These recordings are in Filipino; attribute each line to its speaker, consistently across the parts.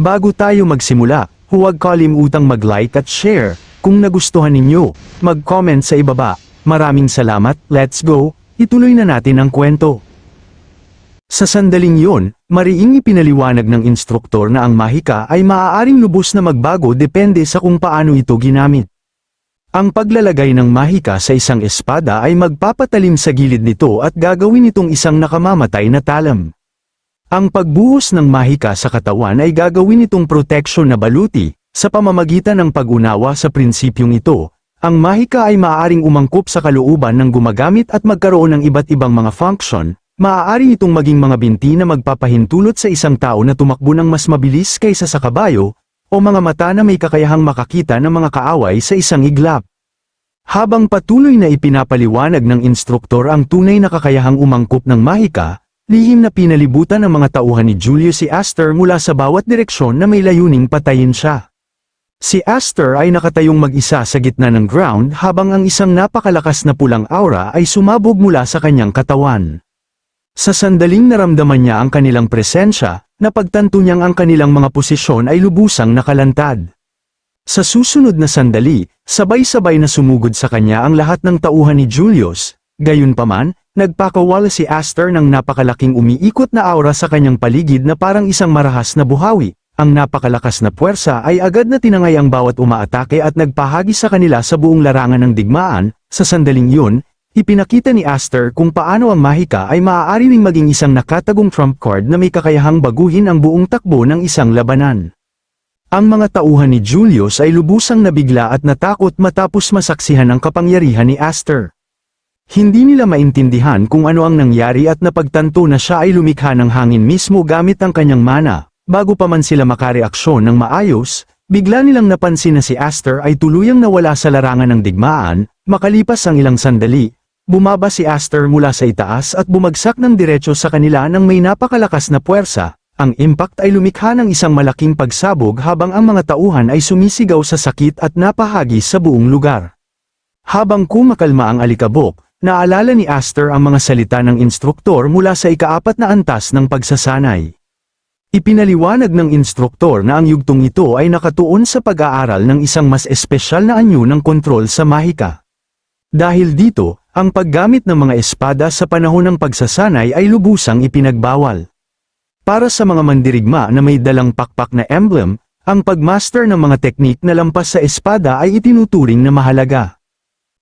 Speaker 1: Bago tayo magsimula, huwag kalimutang mag-like at share. Kung nagustuhan ninyo, mag-comment sa ibaba. Maraming salamat, let's go, ituloy na natin ang kwento. Sa sandaling yon, mariing ipinaliwanag ng instruktor na ang mahika ay maaaring lubos na magbago depende sa kung paano ito ginamit. Ang paglalagay ng mahika sa isang espada ay magpapatalim sa gilid nito at gagawin itong isang nakamamatay na talam. Ang pagbuhos ng mahika sa katawan ay gagawin itong proteksyon na baluti. Sa pamamagitan ng pag-unawa sa prinsipyong ito, ang mahika ay maaaring umangkop sa kalooban ng gumagamit at magkaroon ng iba't ibang mga function. Maaari itong maging mga binti na magpapahintulot sa isang tao na tumakbo ng mas mabilis kaysa sa kabayo, o mga mata na may kakayahang makakita ng mga kaaway sa isang iglap. Habang patuloy na ipinapaliwanag ng instruktor ang tunay na kakayahang umangkop ng mahika, lihim na pinalibutan ng mga tauhan ni Julius si Aster mula sa bawat direksyon na may layuning patayin siya. Si Aster ay nakatayong mag-isa sa gitna ng ground habang ang isang napakalakas na pulang aura ay sumabog mula sa kanyang katawan. Sa sandaling naramdaman niya ang kanilang presensya, napagtanto niyang ang kanilang mga posisyon ay lubusang nakalantad. Sa susunod na sandali, sabay-sabay na sumugod sa kanya ang lahat ng tauhan ni Julius. Gayunpaman, nagpakawala si Aster ng napakalaking umiikot na aura sa kanyang paligid na parang isang marahas na buhawi. Ang napakalakas na puwersa ay agad na tinangay ang bawat umaatake at nagpahagi sa kanila sa buong larangan ng digmaan. Sa sandaling yun, ipinakita ni Aster kung paano ang mahika ay maaari ring maging isang nakatagong trump card na may kakayahang baguhin ang buong takbo ng isang labanan. Ang mga tauhan ni Julius ay lubusang nabigla at natakot matapos masaksihan ang kapangyarihan ni Aster. Hindi nila maintindihan kung ano ang nangyari at napagtanto na siya ay lumikha ng hangin mismo gamit ang kanyang mana. Bago pa man sila makareaksyon ng maayos, bigla nilang napansin na si Aster ay tuluyang nawala sa larangan ng digmaan. Makalipas ang ilang sandali, bumaba si Aster mula sa itaas at bumagsak ng diretso sa kanila ng may napakalakas na puwersa. Ang impact ay lumikha ng isang malaking pagsabog habang ang mga tauhan ay sumisigaw sa sakit at napahagis sa buong lugar. Habang kumakalma ang alikabok, naalala ni Aster ang mga salita ng instruktor mula sa ika-4 na antas ng pagsasanay. Ipinaliwanag ng instruktor na ang yugtong ito ay nakatuon sa pag-aaral ng isang mas espesyal na anyo ng kontrol sa mahika. Dahil dito, ang paggamit ng mga espada sa panahon ng pagsasanay ay lubusang ipinagbawal. Para sa mga mandirigma na may dalang pakpak na emblem, ang pagmaster ng mga teknik na lampas sa espada ay itinuturing na mahalaga.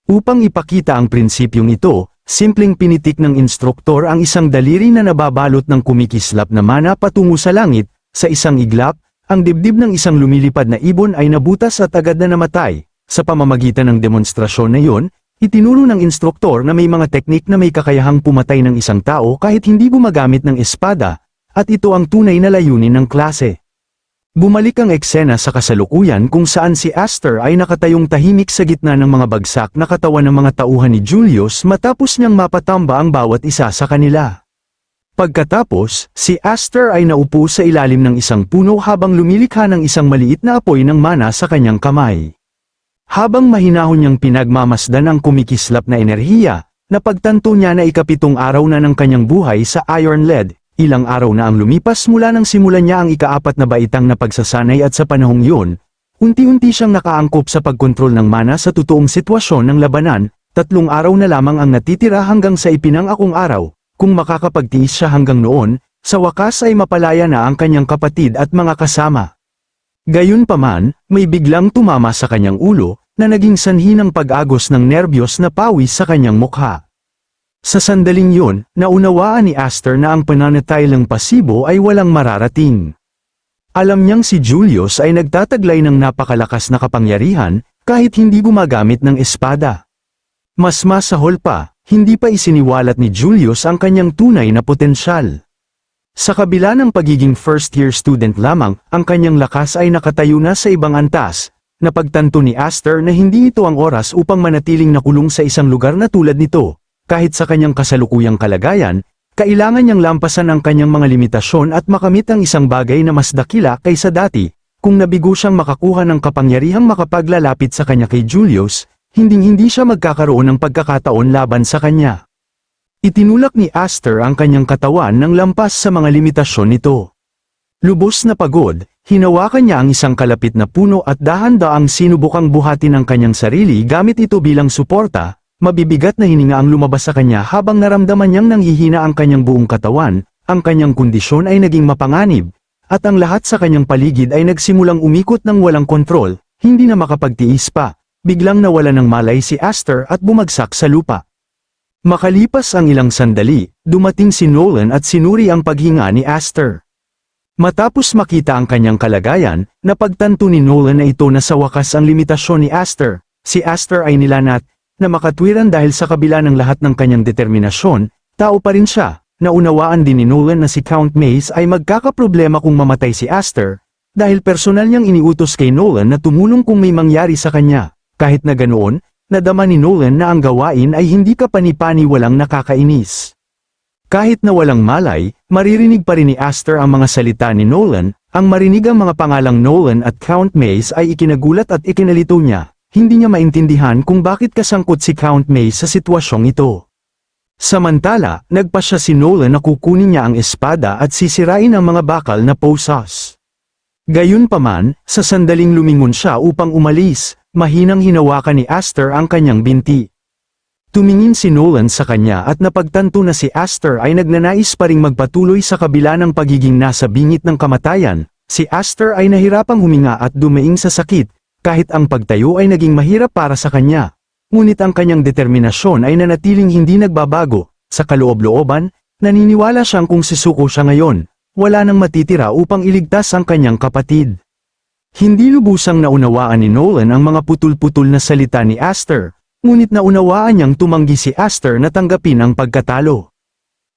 Speaker 1: Upang ipakita ang prinsipyong ito, simpleng pinitik ng instruktor ang isang daliri na nababalot ng kumikislap na mana patungo sa langit. Sa isang iglap, ang dibdib ng isang lumilipad na ibon ay nabutas at agad na namatay. Sa pamamagitan ng demonstrasyon na iyon, itinuro ng instruktor na may mga teknik na may kakayahang pumatay ng isang tao kahit hindi gumagamit ng espada, at ito ang tunay na layunin ng klase. Bumalik ang eksena sa kasalukuyan kung saan si Aster ay nakatayong tahimik sa gitna ng mga bagsak na katawan ng mga tauhan ni Julius matapos niyang mapatamba ang bawat isa sa kanila. Pagkatapos, si Aster ay naupo sa ilalim ng isang puno habang lumilikha ng isang maliit na apoy ng mana sa kanyang kamay. Habang mahinahon niyang pinagmamasdan ang kumikislap na enerhiya, napagtanto niya na ika-7 araw na ng kanyang buhay sa Iron Lead. Ilang araw na ang lumipas mula nang simulan niya ang ika-4 na baitang na pagsasanay at sa panahong yun, unti-unti siyang nakaangkop sa pagkontrol ng mana sa totoong sitwasyon ng labanan. 3 araw na lamang ang natitira hanggang sa ipinangakong araw. Kung makakapagtiis siya hanggang noon, sa wakas ay mapalaya na ang kanyang kapatid at mga kasama. Gayunpaman, may biglang tumama sa kanyang ulo, na naging sanhi ng pag-agos ng nerbiyos na pawis sa kanyang mukha. Sa sandaling yun, naunawaan ni Aster na ang pananatiling pasibo ay walang mararating. Alam niyang si Julius ay nagtataglay ng napakalakas na kapangyarihan, kahit hindi gumagamit ng espada. Mas masahol pa, hindi pa isiniwalat ni Julius ang kanyang tunay na potensyal. Sa kabila ng pagiging first-year student lamang, ang kanyang lakas ay nakatayo na sa ibang antas. Napagtanto ni Aster na hindi ito ang oras upang manatiling nakulong sa isang lugar na tulad nito. Kahit sa kanyang kasalukuyang kalagayan, kailangan niyang lampasan ang kanyang mga limitasyon at makamit ang isang bagay na mas dakila kaysa dati. Kung nabigo siyang makakuha ng kapangyarihang makapaglalapit sa kanya kay Julius, hinding-hindi siya magkakaroon ng pagkakataon laban sa kanya. Itinulak ni Aster ang kanyang katawan ng lampas sa mga limitasyon nito. Lubos na pagod, Hinawakan niya ang isang kalapit na puno at dahan-daang sinubukang buhatin ang kanyang sarili gamit ito bilang suporta. Mabibigat na hininga ang lumabas sa kanya habang naramdaman niyang nanghihina ang kanyang buong katawan, ang kanyang kondisyon ay naging mapanganib, at ang lahat sa kanyang paligid ay nagsimulang umikot ng walang kontrol, hindi na makapagtiis pa. Biglang nawala ng malay si Aster at bumagsak sa lupa. Makalipas ang ilang sandali, dumating si Nolan at sinuri ang paghinga ni Aster. Matapos makita ang kanyang kalagayan, napagtanto ni Nolan na ito na sa wakas ang limitasyon ni Aster. Si Aster ay nilanat, na makatwiran dahil sa kabila ng lahat ng kanyang determinasyon, tao pa rin siya. Naunawaan din ni Nolan na si Count Mace ay magkakaproblema kung mamatay si Aster, dahil personal niyang iniutos kay Nolan na tumulong kung may mangyari sa kanya. Kahit na ganoon, nadama ni Nolan na ang gawain ay hindi kapani-pani walang nakakainis. Kahit na walang malay, maririnig pa rin ni Aster ang mga salita ni Nolan. Ang marinig ang mga pangalang Nolan at Count Mace ay ikinagulat at ikinalito niya. Hindi niya maintindihan kung bakit kasangkot si Count Mace sa sitwasyong ito. Samantala, nagpasya si Nolan na kukunin niya ang espada at sisirain ang mga bakal na posas. Gayunpaman, sa sandaling lumingon siya upang umalis, mahinang hinawakan ni Aster ang kanyang binti. Tumingin si Nolan sa kanya at napagtanto na si Aster ay nagnanais pa ring magpatuloy sa kabila ng pagiging nasa bingit ng kamatayan. Si Aster ay nahirapang huminga at dumaing sa sakit, kahit ang pagtayo ay naging mahirap para sa kanya. Ngunit ang kanyang determinasyon ay nanatiling hindi nagbabago. Sa kaloob-looban, naniniwala siyang kung sisuko siya ngayon, wala nang matitira upang iligtas ang kanyang kapatid. Hindi lubusang naunawaan ni Nolan ang mga putol-putol na salita ni Aster. Ngunit naunawaan niyang tumanggi si Aster na tanggapin ang pagkatalo.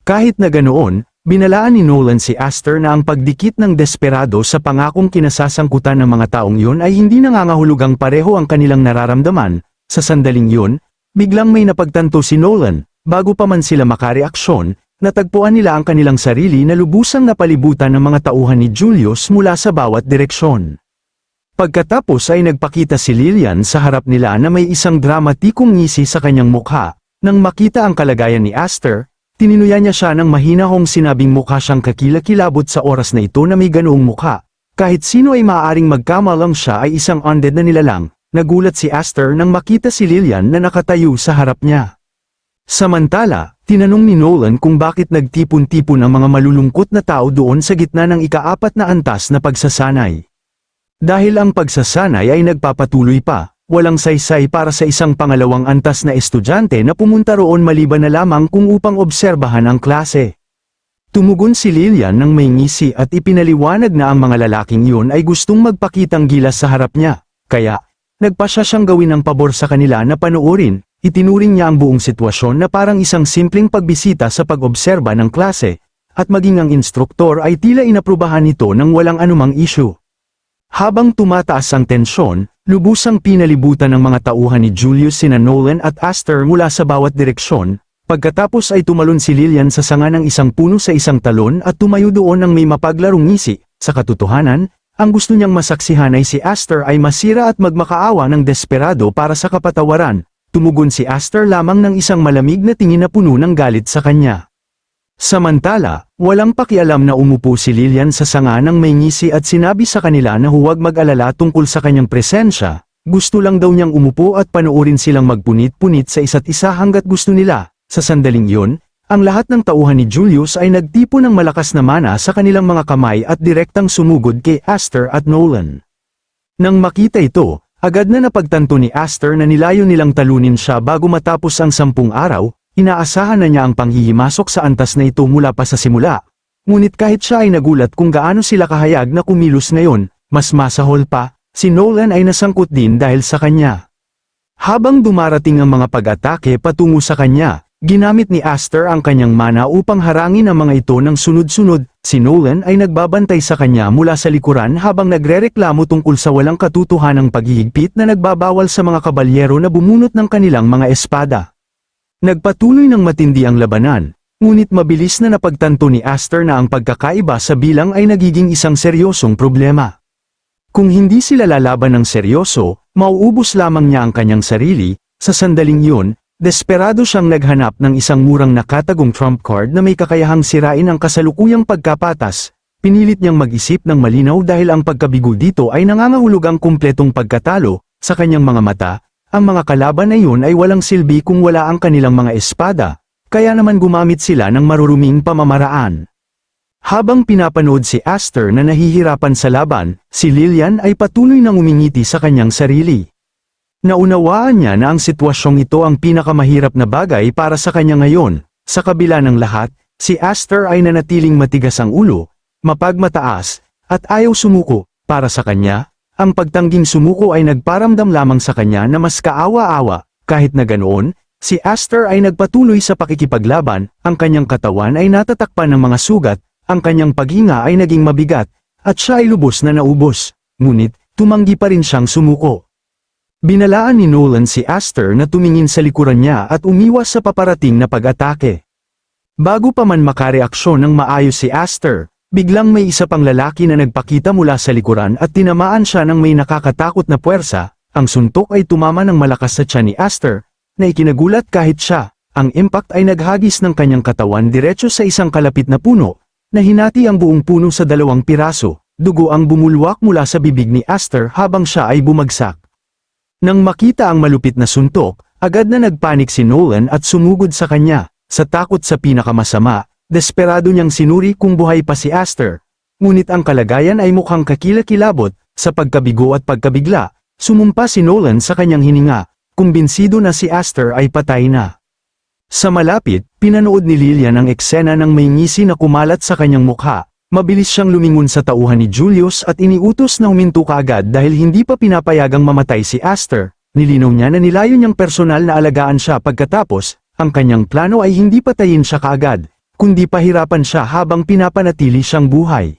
Speaker 1: Kahit na ganoon, binalaan ni Nolan si Aster na ang pagdikit ng desperado sa pangakong kinasasangkutan ng mga taong yun ay hindi nangangahulugang pareho ang kanilang nararamdaman. Sa sandaling yun, biglang may napagtanto si Nolan. Bago pa man sila makareaksyon, natagpuan nila ang kanilang sarili na lubusang napalibutan ng mga tauhan ni Julius mula sa bawat direksyon. Pagkatapos ay nagpakita si Lillian sa harap nila na may isang dramatikong ngisi sa kanyang mukha. Nang makita ang kalagayan ni Aster, tininuya niya siya ng mahinahong sinabing mukha siyang kakilakilabot sa oras na ito na may ganoong mukha. Kahit sino ay maaaring magkamalang siya ay isang undead na nilalang. Nagulat si Aster nang makita si Lillian na nakatayo sa harap niya. Samantala, tinanong ni Nolan kung bakit nagtipon-tipon ang mga malulungkot na tao doon sa gitna ng ika-4 na antas na pagsasanay. Dahil ang pagsasanay ay nagpapatuloy pa, walang saysay para sa isang pangalawang antas na estudyante na pumunta roon maliban na lamang kung upang obserbahan ang klase. Tumugon si Lillian ng may ngisi at ipinaliwanag na ang mga lalaking yun ay gustong magpakitang gilas sa harap niya, kaya, nagpasya siyang gawin ang pabor sa kanila na panoorin. Itinuring niya ang buong sitwasyon na parang isang simpleng pagbisita sa pag-obserba ng klase, at maging ang instruktor ay tila inaprubahan nito ng walang anumang issue. Habang tumataas ang tensyon, lubusang pinalibutan ng mga tauhan ni Julius sina Nolan at Aster mula sa bawat direksyon. Pagkatapos ay tumalon si Lillian sa sanga ng isang puno sa isang talon at tumayo doon ng may mapaglarong ngisi. Sa katotohanan, ang gusto niyang masaksihan ay si Aster ay masira at magmakaawa ng desperado para sa kapatawaran. Tumugon si Aster lamang ng isang malamig na tingin na puno ng galit sa kanya. Samantala, walang pakialam na umupo si Lillian sa sanga ng may ngisi at sinabi sa kanila na huwag mag-alala tungkol sa kanyang presensya. Gusto lang daw niyang umupo at panoorin silang magpunit-punit sa isa't isa hanggat gusto nila. Sa sandaling yun, ang lahat ng tauhan ni Julius ay nagtipo ng malakas na mana sa kanilang mga kamay at direktang sumugod kay Aster at Nolan. Nang makita ito, agad na napagtanto ni Aster na nilayo nilang talunin siya bago matapos ang 10 araw. Inaasahan na niya ang panghihimasok sa antas na ito mula pa sa simula. Ngunit kahit siya ay nagulat kung gaano sila kahayag na kumilos ngayon, mas masahol pa, si Nolan ay nasangkot din dahil sa kanya. Habang dumarating ang mga pag-atake patungo sa kanya, ginamit ni Aster ang kanyang mana upang harangin ang mga ito ng sunod-sunod. Si Nolan ay nagbabantay sa kanya mula sa likuran habang nagrereklamo tungkol sa walang katotohanang paghihigpit na nagbabawal sa mga kabalyero na bumunot ng kanilang mga espada. Nagpatuloy ng matindi ang labanan, ngunit mabilis na napagtanto ni Aster na ang pagkakaiba sa bilang ay nagiging isang seryosong problema. Kung hindi sila lalaban ng seryoso, mauubos lamang niya ang kanyang sarili. Sa sandaling yun, desperado siyang naghanap ng isang murang nakatagong trump card na may kakayahang sirain ang kasalukuyang pagkapatas. Pinilit niyang mag-isip ng malinaw dahil ang pagkabigo dito ay nangangahulog ang kumpletong pagkatalo. Sa kanyang mga mata, ang mga kalaban na yun ay walang silbi kung wala ang kanilang mga espada, kaya naman gumamit sila ng maruruming pamamaraan. Habang pinapanood si Aster na nahihirapan sa laban, si Lillian ay patuloy nang umingiti sa kanyang sarili. Naunawaan niya na ang sitwasyong ito ang pinakamahirap na bagay para sa kanya ngayon. Sa kabila ng lahat, si Aster ay nanatiling matigas ang ulo, mapagmataas, at ayaw sumuko. Para sa kanya, ang pagtangging sumuko ay nagparamdam lamang sa kanya na mas kaawa-awa. Kahit na ganoon, si Aster ay nagpatuloy sa pakikipaglaban, ang kanyang katawan ay natatakpan ng mga sugat, ang kanyang paghinga ay naging mabigat, at siya ay lubos na naubos. Ngunit, tumanggi pa rin siyang sumuko. Binalaan ni Nolan si Aster na tumingin sa likuran niya at umiwas sa paparating na pag-atake. Bago pa man makareaksyon ng maayos si Aster, biglang may isa pang lalaki na nagpakita mula sa likuran at tinamaan siya ng may nakakatakot na puwersa. Ang suntok ay tumama ng malakas sa tiyan ni Aster, na ikinagulat kahit siya. Ang impact ay naghagis ng kanyang katawan diretso sa isang kalapit na puno, na hinati ang buong puno sa 2 piraso. Dugo ang bumulwak mula sa bibig ni Aster habang siya ay bumagsak. Nang makita ang malupit na suntok, agad na nagpanik si Nolan at sumugod sa kanya. Sa takot sa pinakamasama, desperado niyang sinuri kung buhay pa si Aster. Ngunit ang kalagayan ay mukhang kakilakilabot. Sa pagkabigo at pagkabigla, sumumpa si Nolan sa kanyang hininga, kumbinsido na si Aster ay patay na. Sa malapit, pinanood ni Lillian ang eksena ng may ngisi na kumalat sa kanyang mukha. Mabilis siyang lumingon sa tauhan ni Julius at iniutos na huminto kaagad dahil hindi pa pinapayagang mamatay si Aster. Nilinaw niya na nilayo niyang personal na alagaan siya pagkatapos, ang kanyang plano ay hindi patayin siya kaagad, kundi pahirapan siya habang pinapanatili siyang buhay.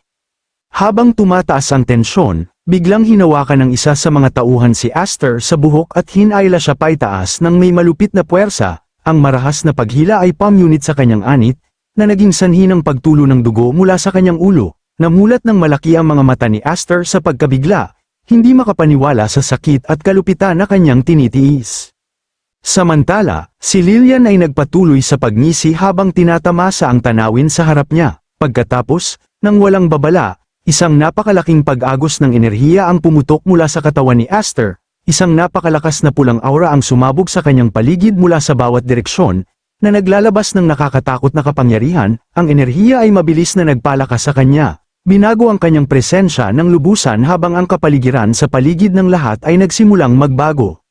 Speaker 1: Habang tumataas ang tensyon, biglang hinawakan ng isa sa mga tauhan si Aster sa buhok at hinayla siya paitaas ng may malupit na puwersa. Ang marahas na paghila ay pamunit sa kanyang anit, na naging sanhi ng pagtulo ng dugo mula sa kanyang ulo. Namulat ng malaki ang mga mata ni Aster sa pagkabigla, hindi makapaniwala sa sakit at kalupitan na kanyang tinitiis. Samantala, si Lillian ay nagpatuloy sa pagngisi habang tinatamasa ang tanawin sa harap niya. Pagkatapos, nang walang babala, isang napakalaking pag-agos ng enerhiya ang pumutok mula sa katawan ni Aster. Isang napakalakas na pulang aura ang sumabog sa kanyang paligid mula sa bawat direksyon, na naglalabas ng nakakatakot na kapangyarihan. Ang enerhiya ay mabilis na nagpalakas sa kanya. Binago ang kanyang presensya ng lubusan habang ang kapaligiran sa paligid ng lahat ay nagsimulang magbago.